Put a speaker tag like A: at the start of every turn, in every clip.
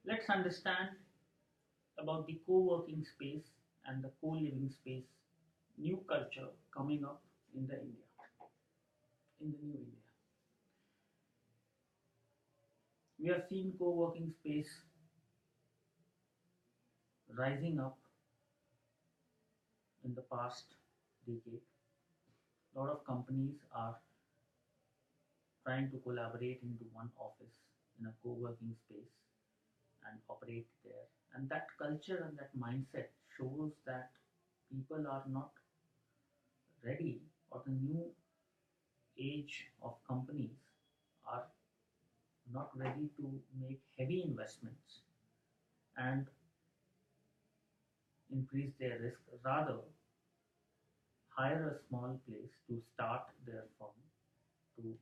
A: Let's understand about the co-working space and the co-living space new culture coming up in the India, in the new India. We have seen co-working space rising up in the past decade. A lot of companies are trying to collaborate into one office in a co-working space and operate there. And that culture and that mindset shows that people are not ready, or the new age of companies are not ready to make heavy investments and increase their risk. Rather, hire a small place to start their firm, to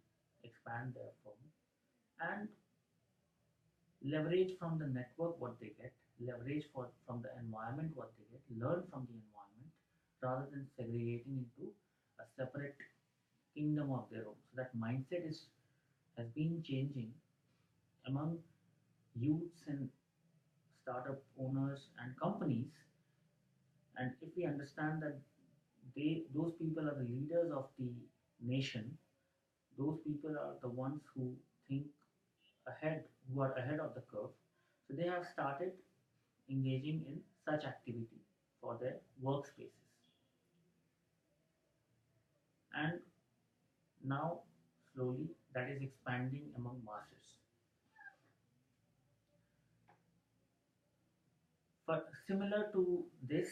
A: expand their firm, and leverage from the network what they get, leverage from the environment what they get, learn from the environment rather than segregating into a separate kingdom of their own. So that mindset is has been changing among youths and startup owners and companies. And if we understand that those people are the leaders of the nation, those people are the ones who think ahead, who are ahead of the curve. So they have started engaging in such activity for their workspaces. And now slowly that is expanding among masses. But similar to this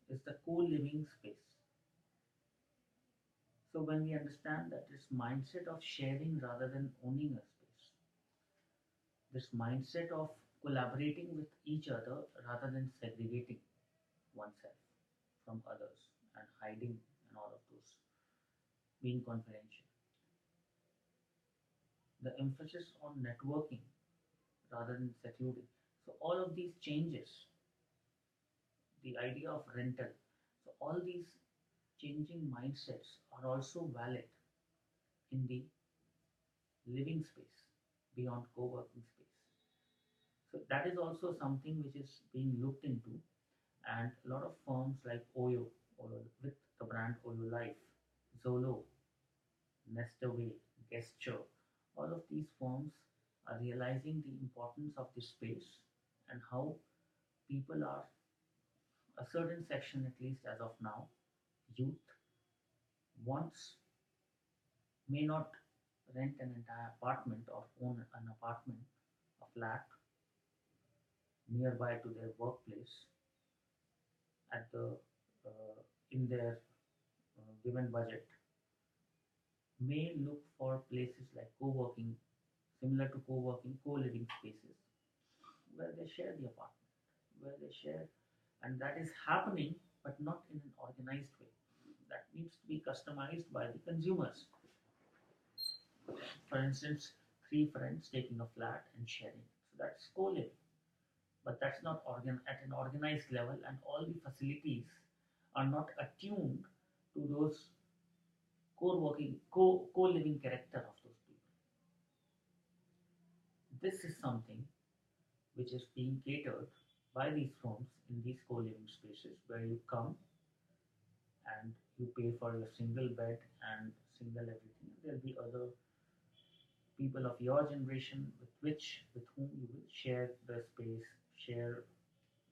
A: is the co-living space. So when we understand that this mindset of sharing rather than owning a space, this mindset of collaborating with each other rather than segregating oneself from others and hiding and all of those, being confidential. The emphasis on networking rather than secluding. So all of these changes, the idea of rental. So all these changing mindsets are also valid in the living space beyond co-working space. So that is also something which is being looked into, and a lot of firms like Oyo, or with the brand Oyo Life, Zolo, Nestaway, Gesture, all of these firms are realizing the importance of this space and how people are, a certain section at least as of now, youth wants, may not rent an entire apartment or own an apartment, a flat nearby to their workplace at the in their given budget, may look for places like co-working, similar to co-working, co-living spaces where they share the apartment, where they share, and that is happening, but not in an organized way. That needs to be customized by the consumers. For instance, three friends taking a flat and sharing. So that's co-living, but that's not at an organized level, and all the facilities are not attuned to those co-working, co-living character of those people. This is something which is being catered by these firms in these co-living spaces where you come and you pay for your single bed and single everything. There'll be other people of your generation with whom you will share the space, share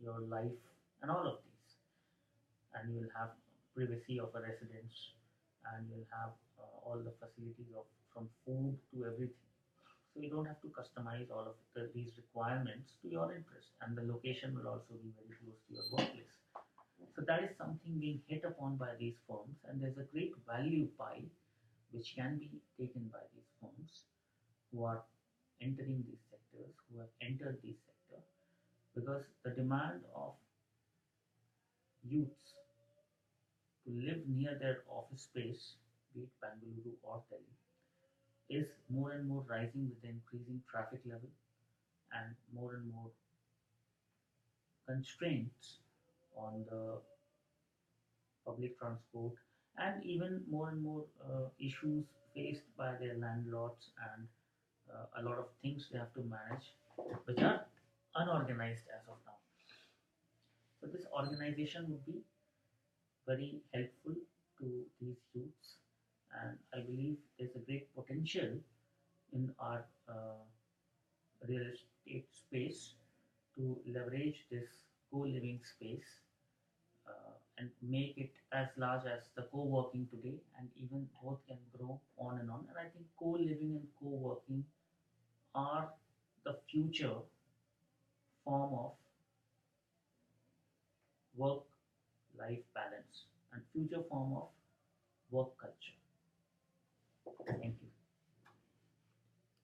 A: your life, and all of these. And you'll have privacy of a residence, and you'll have all the facilities of from food to everything. So you don't have to customize all of these requirements to your interest, and the location will also be very close to your workplace. So that is something being hit upon by these firms, and there's a great value pie which can be taken by these firms who are entering these sectors, who have entered these sector, because the demand of youths to live near their office space, be it Bangalore or Delhi, is more and more rising with the increasing traffic level and more and more constraints on the public transport, and even more and more issues faced by their landlords, and a lot of things they have to manage which are unorganized as of now. So this organization would be very helpful to these youths, and I believe there's a great potential in our real estate space to leverage this co-living space and make it as large as the co-working today, and even both can grow on and on. And I think co-living and co-working are the future form of work-life balance and future form of work culture. Thank you.